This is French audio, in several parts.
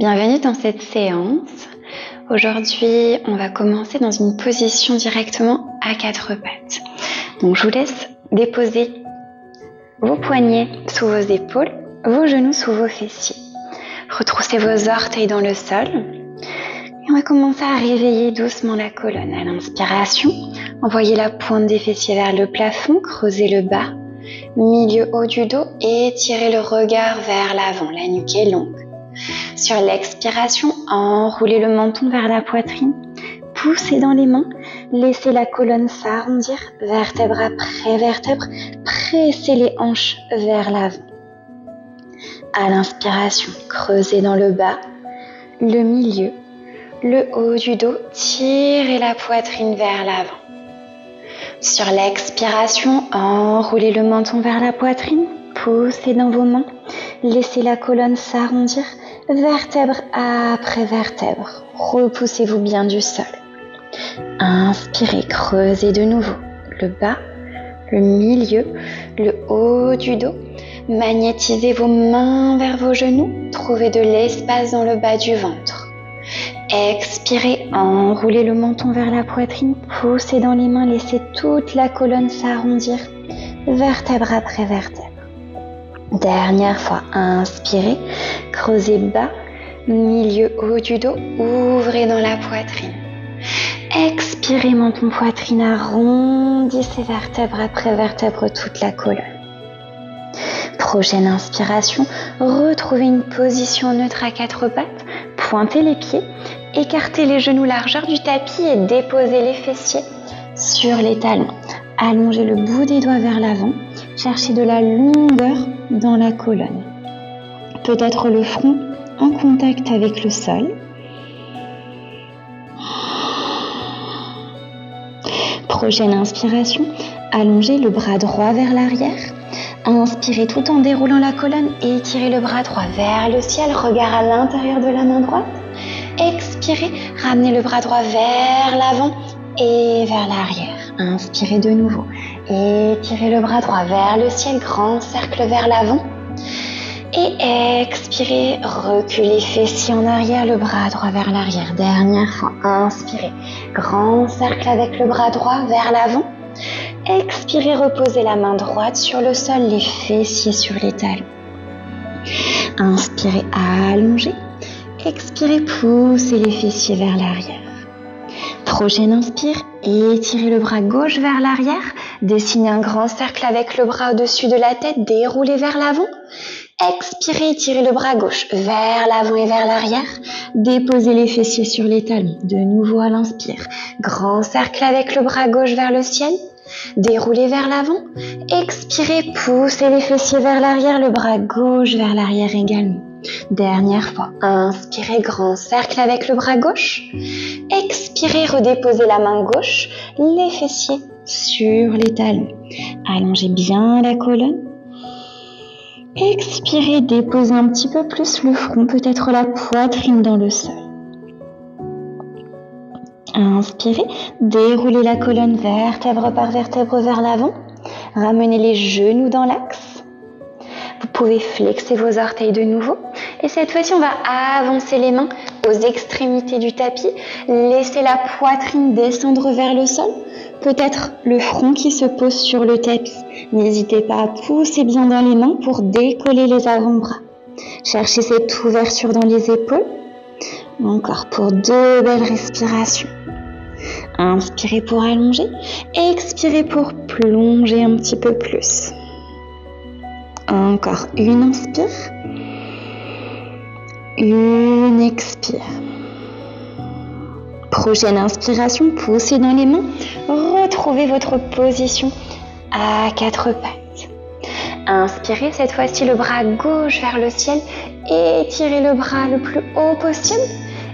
Bienvenue dans cette séance. Aujourd'hui, on va commencer dans une position directement à quatre pattes. Donc, je vous laisse déposer vos poignets sous vos épaules, vos genoux sous vos fessiers. Retroussez vos orteils dans le sol. Et on va commencer à réveiller doucement la colonne. À l'inspiration, envoyez la pointe des fessiers vers le plafond, creusez le bas, milieu haut du dos et tirez le regard vers l'avant. La nuque est longue. Sur l'expiration, enroulez le menton vers la poitrine, poussez dans les mains, laissez la colonne s'arrondir, vertèbre après vertèbre, pressez les hanches vers l'avant. À l'inspiration, creusez dans le bas, le milieu, le haut du dos, tirez la poitrine vers l'avant. Sur l'expiration, enroulez le menton vers la poitrine, poussez dans vos mains, laissez la colonne s'arrondir, vertèbre après vertèbre, repoussez-vous bien du sol. Inspirez, creusez de nouveau le bas, le milieu, le haut du dos. Magnétisez vos mains vers vos genoux, trouvez de l'espace dans le bas du ventre. Expirez, enroulez le menton vers la poitrine, poussez dans les mains, laissez toute la colonne s'arrondir, vertèbre après vertèbre. Dernière fois, inspirez, creusez bas, milieu haut du dos, ouvrez dans la poitrine. Expirez, menton poitrine, arrondissez vertèbre après vertèbre toute la colonne. Prochaine inspiration, retrouvez une position neutre à quatre pattes, pointez les pieds, écartez les genoux largeur du tapis et déposez les fessiers sur les talons. Allongez le bout des doigts vers l'avant, cherchez de la longueur dans la colonne. Peut-être le front en contact avec le sol. Prochaine inspiration, allongez le bras droit vers l'arrière. Inspirez tout en déroulant la colonne et étirez le bras droit vers le ciel, regard à l'intérieur de la main droite. Expirez, ramenez le bras droit vers l'avant et vers l'arrière. Inspirez de nouveau, étirez le bras droit vers le ciel, grand cercle vers l'avant. Et expirez, reculez fessiers en arrière, le bras droit vers l'arrière. Dernière fois, inspirez, grand cercle avec le bras droit vers l'avant. Expirez, reposez la main droite sur le sol, les fessiers sur les talons. Inspirez, allongez. Expirez, poussez les fessiers vers l'arrière. Prochaine inspire, étirez le bras gauche vers l'arrière. Dessinez un grand cercle avec le bras au-dessus de la tête, déroulez vers l'avant. Expirez, étirez le bras gauche vers l'avant et vers l'arrière. Déposez les fessiers sur les talons. De nouveau à l'inspire. Grand cercle avec le bras gauche vers le ciel. Déroulez vers l'avant. Expirez, poussez les fessiers vers l'arrière, le bras gauche vers l'arrière également. Dernière fois. Inspirez, grand cercle avec le bras gauche. Expirez, redéposez la main gauche, les fessiers sur les talons. Allongez bien la colonne. Expirez, déposez un petit peu plus le front, peut-être la poitrine dans le sol. Inspirez, déroulez la colonne vertèbre par vertèbre vers l'avant. Ramenez les genoux dans l'axe. Vous pouvez flexer vos orteils de nouveau. Et cette fois-ci, on va avancer les mains aux extrémités du tapis. Laissez la poitrine descendre vers le sol. Peut-être le front qui se pose sur le tapis. N'hésitez pas à pousser bien dans les mains pour décoller les avant-bras. Cherchez cette ouverture dans les épaules. Encore pour 2 belles respirations. Inspirez pour allonger. Expirez pour plonger un petit peu plus. Encore une inspire. Une expire. Prochaine inspiration, poussez dans les mains. Retrouvez votre position à quatre pattes. Inspirez cette fois-ci le bras gauche vers le ciel. Étirez le bras le plus haut possible.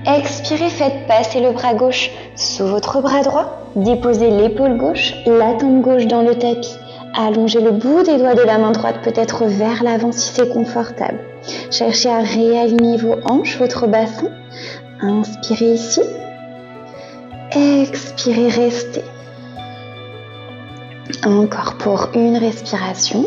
Expirez, faites passer le bras gauche sous votre bras droit. Déposez l'épaule gauche, la tempe gauche dans le tapis. Allongez le bout des doigts de la main droite, peut-être vers l'avant si c'est confortable. Cherchez à réaligner vos hanches, votre bassin. Inspirez ici. Expirez, restez. Encore pour une respiration.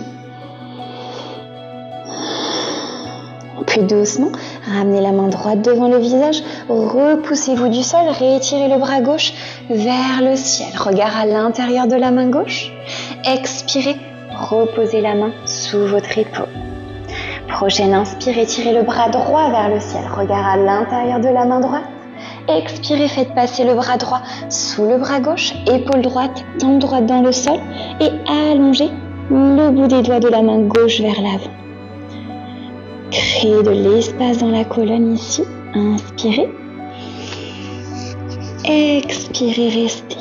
Puis doucement, Ramenez la main droite devant le visage, repoussez-vous du sol, réétirez le bras gauche vers le ciel. Regard à l'intérieur de la main gauche. Expirez, reposez la main sous votre épaule. Prochaine inspire, étirez le bras droit vers le ciel. Regard à l'intérieur de la main droite. Expirez, faites passer le bras droit sous le bras gauche, épaule droite, tempe droite dans le sol et allongez le bout des doigts de la main gauche vers l'avant. Créez de l'espace dans la colonne ici. Inspirez. Expirez, restez.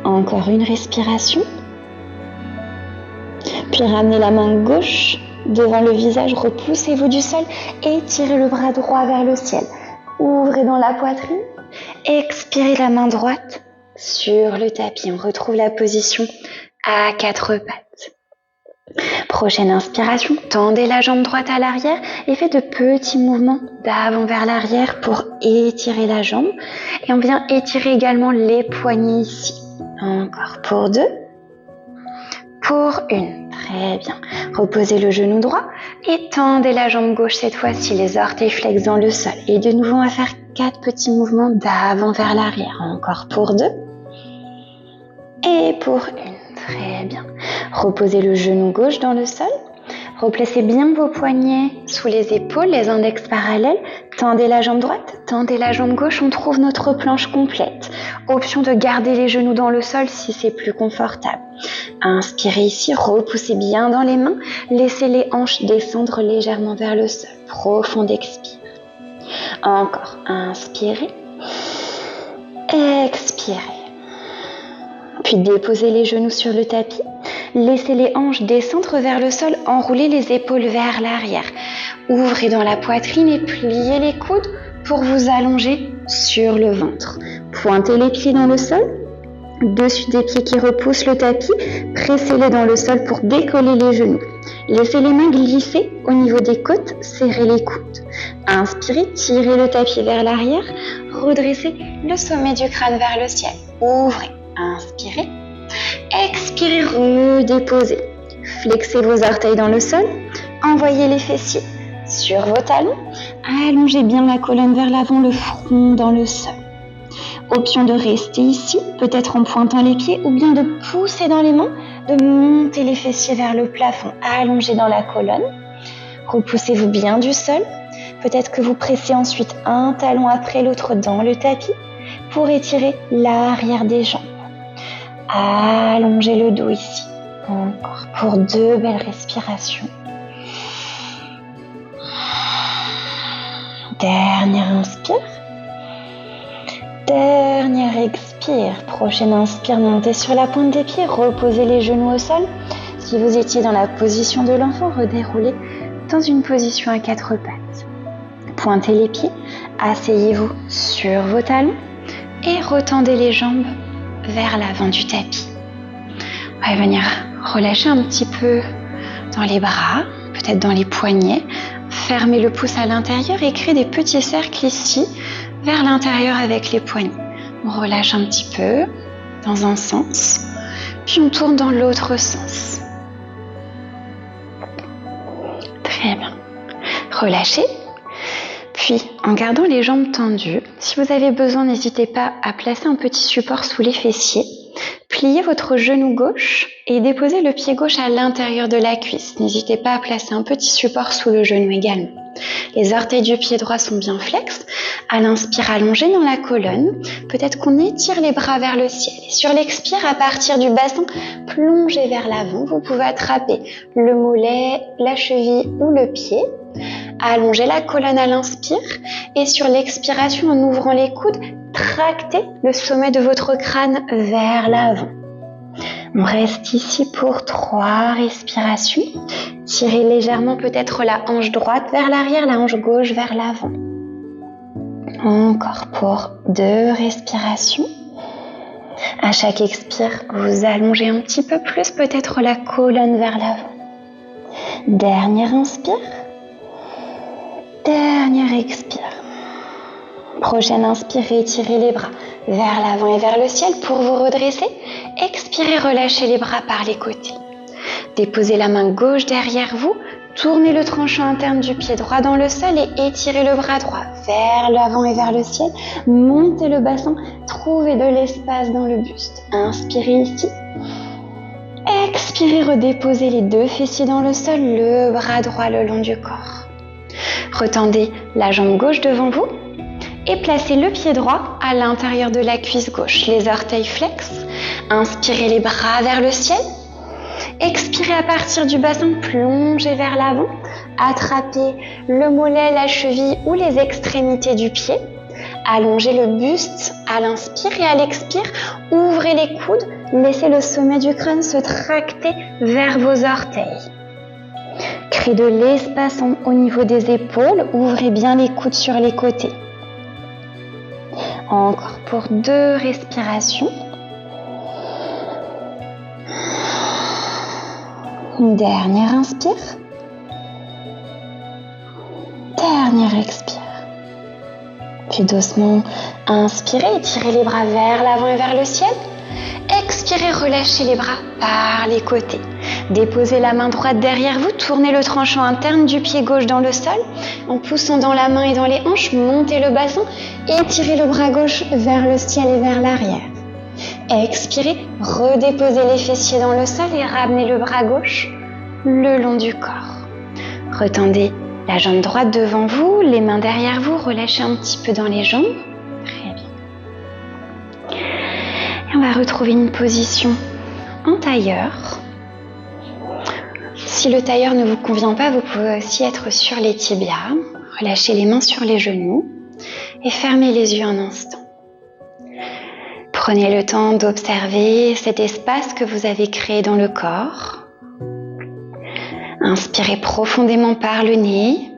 Encore une respiration. Puis ramenez la main gauche devant le visage, repoussez-vous du sol, étirez le bras droit vers le ciel. Ouvrez dans la poitrine, expirez la main droite sur le tapis. On retrouve la position à quatre pattes. Prochaine inspiration, tendez la jambe droite à l'arrière et faites de petits mouvements d'avant vers l'arrière pour étirer la jambe. Et on vient étirer également les poignets ici. Encore pour 2, pour 1. Très bien. Reposez le genou droit et tendez la jambe gauche cette fois-ci, les orteils flex dans le sol. Et de nouveau, on va faire 4 petits mouvements d'avant vers l'arrière. Encore pour 2 et pour 1. Très bien. Reposez le genou gauche dans le sol. Replacez bien vos poignets sous les épaules, les index parallèles. Tendez la jambe droite, tendez la jambe gauche. On trouve notre planche complète. Option de garder les genoux dans le sol si c'est plus confortable. Inspirez ici, repoussez bien dans les mains. Laissez les hanches descendre légèrement vers le sol. Profond expire. Encore. Inspirez. Expirez. Puis déposez les genoux sur le tapis. Laissez les hanches descendre vers le sol, enroulez les épaules vers l'arrière. Ouvrez dans la poitrine et pliez les coudes pour vous allonger sur le ventre. Pointez les pieds dans le sol, dessus des pieds qui repoussent le tapis, pressez-les dans le sol pour décoller les genoux. Laissez les mains glisser au niveau des côtes, serrez les coudes. Inspirez, tirez le tapis vers l'arrière, redressez le sommet du crâne vers le ciel. Ouvrez, inspirez. Expirez, redéposez. Flexez vos orteils dans le sol. Envoyez les fessiers sur vos talons. Allongez bien la colonne vers l'avant, le front dans le sol. Option de rester ici, peut-être en pointant les pieds, ou bien de pousser dans les mains, de monter les fessiers vers le plafond. Allongez dans la colonne. Repoussez-vous bien du sol. Peut-être que vous pressez ensuite un talon après l'autre dans le tapis pour étirer l'arrière des jambes. Allongez le dos ici. Encore pour 2 belles respirations. Dernière inspire. Dernière expire. Prochaine inspire, montez sur la pointe des pieds, reposez les genoux au sol. Si vous étiez dans la position de l'enfant, redéroulez dans une position à 4 pattes. Pointez les pieds, asseyez-vous sur vos talons et retendez les jambes vers l'avant du tapis. On va venir relâcher un petit peu dans les bras, peut-être dans les poignets. Fermez le pouce à l'intérieur et créez des petits cercles ici, vers l'intérieur avec les poignets. On relâche un petit peu dans un sens, puis on tourne dans l'autre sens. Très bien. Relâchez. Puis, en gardant les jambes tendues, si vous avez besoin, n'hésitez pas à placer un petit support sous les fessiers. Pliez votre genou gauche et déposez le pied gauche à l'intérieur de la cuisse. N'hésitez pas à placer un petit support sous le genou également. Les orteils du pied droit sont bien flex. À l'inspire, allongez dans la colonne. Peut-être qu'on étire les bras vers le ciel. Et sur l'expire, à partir du bassin, plongez vers l'avant. Vous pouvez attraper le mollet, la cheville ou le pied. Allongez la colonne à l'inspire et sur l'expiration, en ouvrant les coudes, tractez le sommet de votre crâne vers l'avant. On reste ici pour 3 respirations. Tirez légèrement peut-être la hanche droite vers l'arrière, la hanche gauche vers l'avant. Encore pour 2 respirations. À chaque expire, vous allongez un petit peu plus, peut-être la colonne vers l'avant. Dernière inspire. Dernière expire. Prochaine inspire, étirez les bras vers l'avant et vers le ciel pour vous redresser. Expirez, relâchez les bras par les côtés. Déposez la main gauche derrière vous, Tournez le tranchant interne du pied droit dans le sol et étirez le bras droit vers l'avant et vers le ciel. Montez le bassin, trouvez de l'espace dans le buste. Inspirez ici. Expirez, redéposez les deux fessiers dans le sol, le bras droit le long du corps. Retendez la jambe gauche devant vous et placez le pied droit à l'intérieur de la cuisse gauche. Les orteils flex. Inspirez les bras vers le ciel. Expirez à partir du bassin, plongez vers l'avant. Attrapez le mollet, la cheville ou les extrémités du pied. Allongez le buste à l'inspire et à l'expire. Ouvrez les coudes. Laissez le sommet du crâne se tracter vers vos orteils. Créez de l'espace au niveau des épaules. Ouvrez bien les coudes sur les côtés. Encore pour 2 respirations. Une dernière inspire. Dernière expire. Puis doucement, inspirez, étirez les bras vers l'avant et vers le ciel. Expirez, relâchez les bras par les côtés. Déposez la main droite derrière vous, tournez le tranchant interne du pied gauche dans le sol. En poussant dans la main et dans les hanches, montez le bassin, étirez le bras gauche vers le ciel et vers l'arrière. Expirez, redéposez les fessiers dans le sol et ramenez le bras gauche le long du corps. Retendez la jambe droite devant vous, les mains derrière vous, relâchez un petit peu dans les jambes. Très bien. Et on va retrouver une position en tailleur. Si le tailleur ne vous convient pas, vous pouvez aussi être sur les tibias. Relâchez les mains sur les genoux et fermez les yeux un instant. Prenez le temps d'observer cet espace que vous avez créé dans le corps. Inspirez profondément par le nez.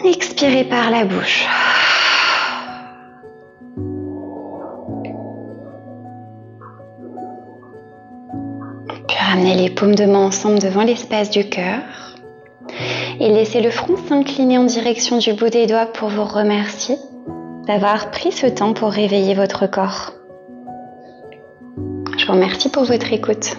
Expirez par la bouche. Puis ramenez les paumes de main ensemble devant l'espace du cœur. Et laissez le front s'incliner en direction du bout des doigts pour vous remercier d'avoir pris ce temps pour réveiller votre corps. Je vous remercie pour votre écoute.